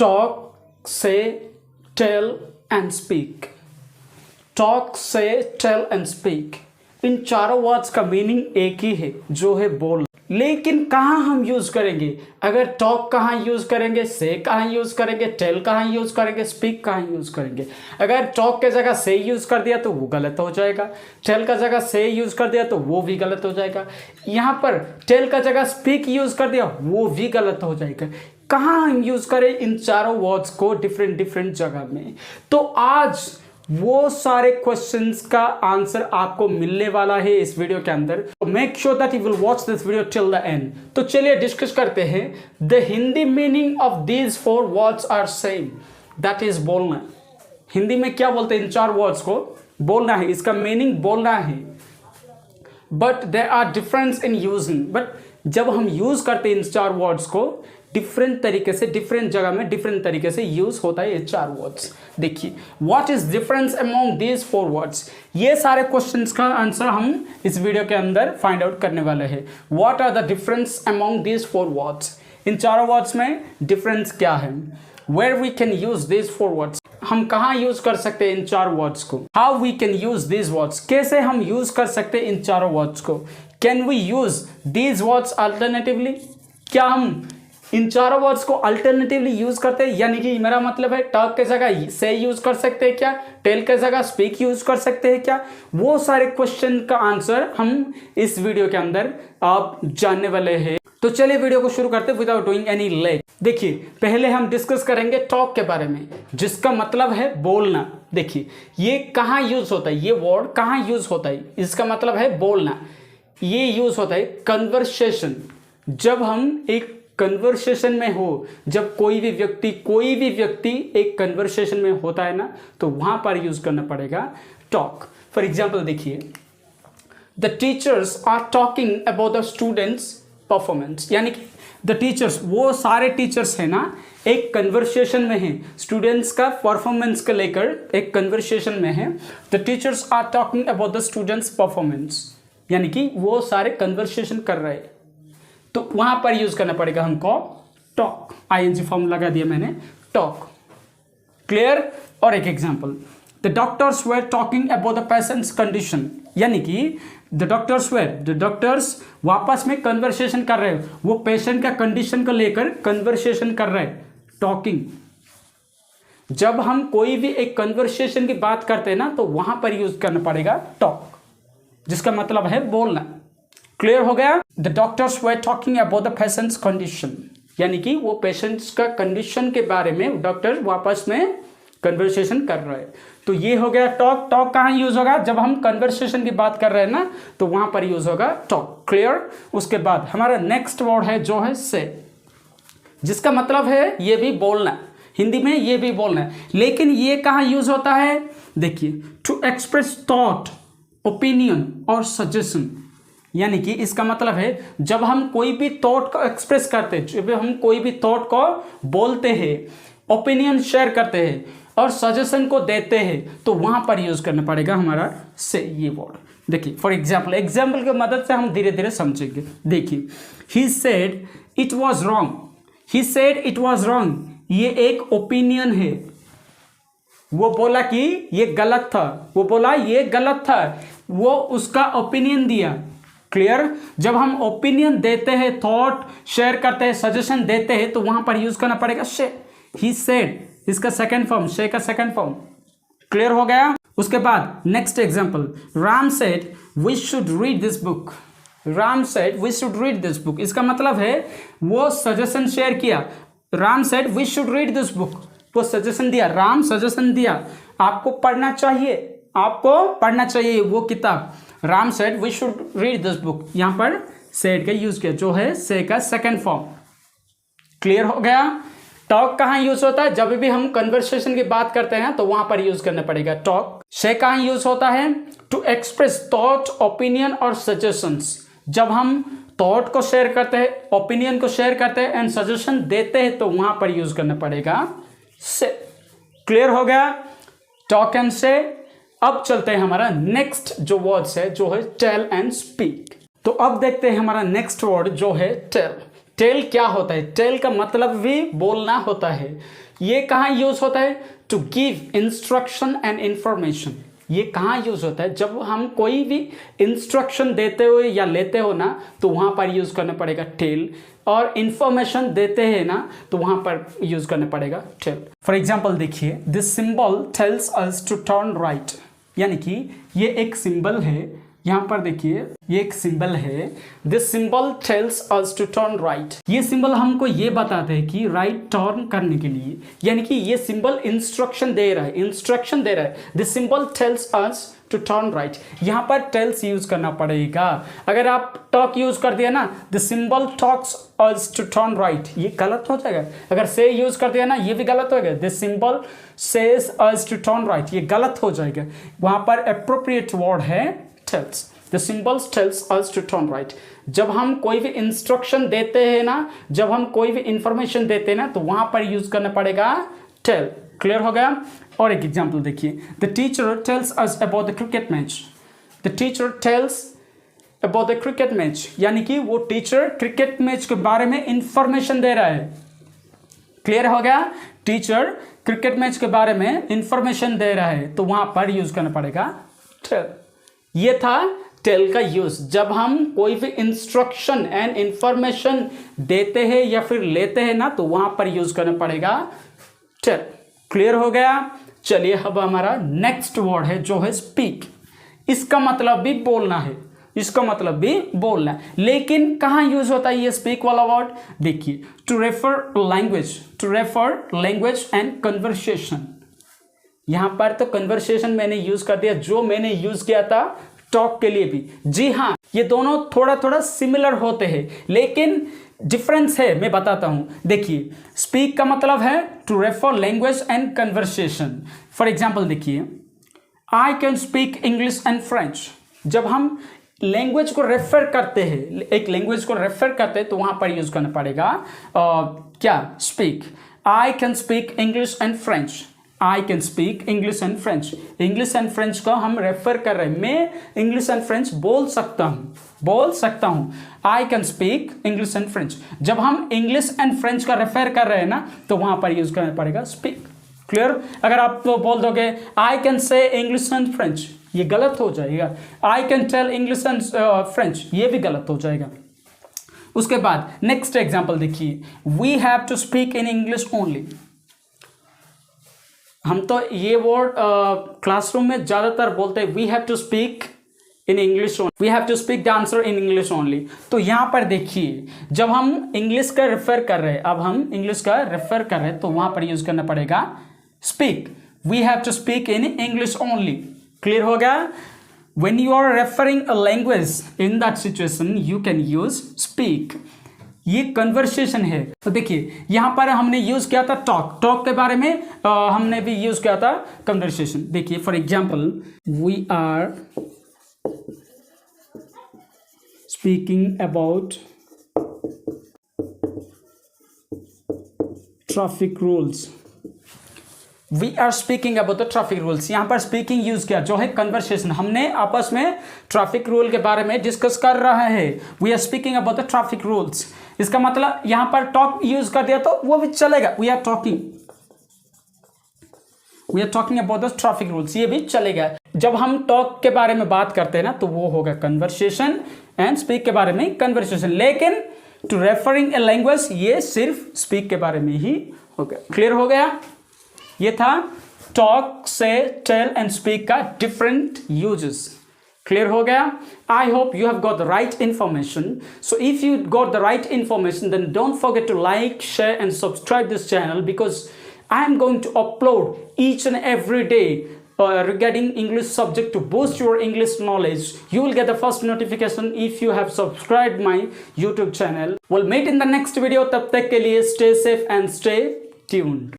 Talk, say, tell and speak. Talk, say, tell and speak, इन चारों words का meaning एक ही है, जो है बोल। लेकिन कहाँ हम यूज करेंगे? अगर टॉक कहाँ यूज करेंगे, से कहाँ यूज करेंगे, टेल कहाँ यूज करेंगे, स्पीक कहाँ यूज करेंगे? अगर टॉक के जगह से यूज कर दिया तो वो गलत हो जाएगा, टेल का जगह से यूज कर दिया तो वो भी गलत हो जाएगा, यहाँ पर टेल का जगह स्पीक यूज कर दिया वो भी गलत हो जाएगा। कहाँ हम यूज करें इन चारों वर्ड्स को? डिफरेंट डिफरेंट जगह में। तो आज वो सारे क्वेश्चंस का आंसर आपको मिलने वाला है इस वीडियो के अंदर। Make sure that you will watch this video till the end. तो चलिए डिस्कस करते हैं। The Hindi meaning of these 4 words are same, that is बोलना। हिंदी में क्या बोलते हैं इन 4 वर्ड्स को? बोलना है, इसका मीनिंग बोलना है। But there are difference in using, but जब हम यूज करते हैं इन 4 वर्ड्स को डिफरेंट तरीके से, डिफरेंट जगह में डिफरेंट तरीके से यूज होता है ये 4 वर्ड्स। देखिए, what is difference among these 4 words? ये सारे क्वेश्चंस का आंसर हम इस वीडियो के अंदर फाइंड आउट करने वाले हैं। What are the difference among these 4 words? इन चारों वर्ड्स में डिफरेंस क्या है? Where we can use these 4 words, हम कहाँ यूज कर सकते हैं इन 4 वर्ड्स को? How we can use these words, कैसे हम यूज कर सकते हैं इन चारों वर्ड्स को? Can we use these words alternatively, क्या हम इन चारों वर्ड्स को अल्टरनेटिवली यूज करते हैं? यानी कि मेरा मतलब है टॉक के जगह से यूज कर सकते हैं क्या? टेल के जगह स्पीक यूज कर सकते हैं क्या? वो सारे क्वेश्चन का आंसर हम इस वीडियो के अंदर आप जानने वाले हैं। तो चलिए वीडियो को शुरू करते हैं विदाउट डूइंग एनी लेट। देखिए, पहले हम डिस्कस करेंगे टॉक के बारे में, जिसका मतलब है बोलना। देखिए, ये कहाँ यूज होता है, ये वर्ड कहाँ यूज होता है? इसका मतलब है बोलना। ये यूज होता है कन्वर्सेशन। जब हम एक कन्वर्सेशन में हो, जब कोई भी व्यक्ति एक कन्वर्सेशन में होता है ना, तो वहां पर यूज करना पड़ेगा टॉक। फॉर एग्जाम्पल देखिए, the teachers are talking about the students performance. यानी कि द टीचर्स, वो सारे टीचर्स है ना, एक कन्वर्सेशन में है, स्टूडेंट्स का परफॉर्मेंस को लेकर एक कन्वर्सेशन में है। The teachers are talking about the students performance, यानी कि वो सारे कन्वर्सेशन कर रहे हैं, तो वहां पर यूज करना पड़ेगा हमको टॉक। आईएनजी फॉर्म लगा दिया मैंने, टॉक। क्लियर? और एक example, the doctors where talking about the patients condition. यानी कि द डॉक्टर्स वापस में कन्वर्सेशन कर रहे हैं, वो पेशेंट का कंडीशन को लेकर कन्वर्सेशन कर रहे हैं, टॉकिंग। जब हम कोई भी एक कन्वर्सेशन की बात करते हैं ना, तो वहां पर यूज करना पड़ेगा टॉक, जिसका मतलब है बोलना। क्लियर हो गया? The doctors were talking about the patients condition, यानी कि वो पेशेंट्स का कंडीशन के बारे में डॉक्टर वापस में कन्वर्सेशन कर रहे हैं। तो ये हो गया टॉक। टॉक कहाँ यूज होगा? जब हम कन्वर्सेशन की बात कर रहे हैं ना, तो वहां पर यूज होगा टॉक। क्लियर? उसके बाद हमारा नेक्स्ट वर्ड है जो है से, जिसका मतलब है ये भी बोलना। हिंदी में ये भी बोलना है, लेकिन ये कहाँ यूज होता है? देखिए, टू एक्सप्रेस थॉट, ओपिनियन और सजेशन। यानी कि इसका मतलब है जब हम कोई भी थॉट को एक्सप्रेस करते हैं, जब हम कोई भी थॉट को बोलते हैं, ओपिनियन शेयर करते हैं और सजेशन को देते हैं, तो वहां पर यूज करना पड़ेगा हमारा से, ये वर्ड। देखिए, फॉर एग्जाम्पल की मदद से हम धीरे धीरे समझेंगे। देखिए, he said it was wrong. He said it was wrong, ये एक ओपिनियन है। वो बोला कि ये गलत था, वो बोला ये गलत था, वो उसका ओपिनियन दिया। क्लियर? जब हम ओपिनियन देते हैं, थॉट शेयर करते हैं, सजेशन देते हैं, तो वहां पर यूज करना पड़ेगा से। ही सेड, इसका सेकंड फॉर्म, से का सेकंड फॉर्म। क्लियर हो गया? उसके बाद next example, Ram said we should read this book. Ram said we should read this book, इसका मतलब है वो सजेशन शेयर किया। Ram said we should read this book, वो सजेशन दिया, राम सजेशन दिया, आपको पढ़ना चाहिए, आपको पढ़ना चाहिए वो किताब। Ram said we should read this book, यहां पर सेड का यूज किया, जो है से का सेकंड फॉर्म। क्लियर हो गया? टॉक कहाँ यूज होता है? जब भी हम कन्वर्सेशन की बात करते हैं तो वहां पर यूज करना पड़ेगा टॉक। से कहाँ यूज होता है? टू एक्सप्रेस थॉट, ओपिनियन और सजेशंस। जब हम थॉट को शेयर करते हैं, ओपिनियन को शेयर करते हैं एंड सजेशन देते हैं, तो वहां पर यूज करना पड़ेगा से। क्लियर हो गया? टॉक एंड से। अब चलते हैं हमारा नेक्स्ट जो वर्ड्स है, जो है टेल एंड स्पीक। तो अब देखते हैं हमारा नेक्स्ट वर्ड जो है टेल। टेल क्या होता है? टेल का मतलब भी बोलना होता है। ये कहाँ यूज होता है? To give instruction and information. ये कहाँ यूज होता है? जब हम कोई भी इंस्ट्रक्शन देते हुए या लेते हो ना, तो वहां पर यूज करना पड़ेगा टेल, और इंफॉर्मेशन देते हैं ना, तो वहां पर यूज करना पड़ेगा टेल। फॉर एग्जाम्पल देखिए, this symbol tells us to turn right, यानी कि ये एक सिंबल है। यहाँ पर देखिए, ये एक सिंबल है, this symbol tells us to turn right. ये सिंबल हमको ये बताते हैं कि राइट टर्न करने के लिए, यानी कि ये सिंबल इंस्ट्रक्शन दे रहा है, this symbol tells us to turn right. यहाँ पर टेल्स यूज करना पड़ेगा। अगर आप टॉक यूज कर दिया ना, the symbol talks us to turn right, ये गलत हो जाएगा। अगर से यूज कर दिया ना, ये भी गलत हो गया, the symbol says us to turn right, ये गलत हो जाएगा। वहां पर अप्रोप्रिएट वर्ड है tells. The symbols tells us to turn right. जब हम कोई भी इंस्ट्रक्शन देते हैं ना, जब हम कोई भी इंफॉर्मेशन देते हैं ना, तो वहां पर यूज करना पड़ेगा टेल। क्लियर हो गया? और एक एग्जांपल देखिए, the teacher tells us about the cricket match. The teacher tells about the cricket match, यानी कि वो टीचर क्रिकेट मैच के बारे में इंफॉर्मेशन दे रहा है। क्लियर हो गया? टीचर क्रिकेट मैच के बारे में इंफॉर्मेशन दे रहा है, तो वहां पर यूज करना पड़ेगा टेल। ये था टेल का यूज। जब हम कोई भी इंस्ट्रक्शन एंड इंफॉर्मेशन देते हैं या फिर लेते हैं ना, तो वहां पर यूज करना पड़ेगा टेल। क्लियर हो गया? चलिए, अब हमारा नेक्स्ट वर्ड है जो है स्पीक। इसका मतलब भी बोलना है, लेकिन कहां यूज होता है ये स्पीक वाला वर्ड? देखिए, to refer language and conversation. यहां पर तो कन्वर्सेशन मैंने यूज कर दिया, जो मैंने यूज किया था टॉक के लिए भी। जी हाँ, ये दोनों थोड़ा थोड़ा सिमिलर होते हैं, लेकिन डिफरेंस है, मैं बताता हूं। देखिए, स्पीक का मतलब है to refer language and conversation. For example देखिए, I can speak English and French. जब हम लैंग्वेज को रेफर करते हैं, एक लैंग्वेज को रेफर करते हैं, तो वहां पर यूज करना पड़ेगा क्या? Speak. I can speak English and French. I can speak English and French. English and French को हम रेफर कर रहे हैं, मैं इंग्लिश एंड फ्रेंच बोल सकता हूं। आई can speak English and French. जब हम इंग्लिश एंड फ्रेंच का रेफर कर रहे हैं ना, तो वहां पर यूज करना पड़ेगा स्पीक। क्लियर? अगर आप तो बोल दोगे I can say English and French, ये गलत हो जाएगा। I can tell English and French, ये भी गलत हो जाएगा। उसके बाद नेक्स्ट एग्जाम्पल देखिए, we have to speak in English only. हम तो ये वर्ड क्लासरूम में ज्यादातर बोलते हैं, we have to speak in English, we have to speak the answer in English only. तो यहां पर देखिए, जब हम इंग्लिश का रेफर कर रहे हैं, तो वहां पर यूज करना पड़ेगा speak. We have to speak in English only. Clear हो गया? When you are referring a language, in that situation you can use speak. ये कन्वर्सेशन है। तो देखिए, यहां पर हमने यूज किया था टॉक के बारे में, हमने भी यूज किया था कन्वर्सेशन। देखिए, for example, we are speaking about traffic rules. We are speaking about the traffic rules. यहाँ पर स्पीकिंग यूज किया, जो है कन्वर्सेशन। हमने आपस में ट्रैफिक रूल के बारे में डिस्कस कर रहे हैं। We are speaking about the traffic rules. इसका मतलब यहाँ पर टॉक यूज कर दिया तो वो भी चलेगा। We are talking about the traffic rules, ये भी चलेगा। जब हम टॉक के बारे में बात करते हैं ना, तो वो होगा कन्वर्सेशन, एंड स्पीक के बारे में कन्वर्सेशन। लेकिन टू रेफरिंग ए लैंग्वेज, ये सिर्फ स्पीक के बारे में ही होगा। क्लियर हो गया? ये था talk, say, tell and speak का डिफरेंट यूजेस। क्लियर हो गया? I hope you have got the right information. So if you got the right information, then don't forget to like, share and subscribe this channel, because I am going to upload each and every day regarding English subject to boost your English knowledge. You will get the first notification if you have subscribed my YouTube channel. We'll meet in the next video. तब तक के लिए stay safe and stay tuned.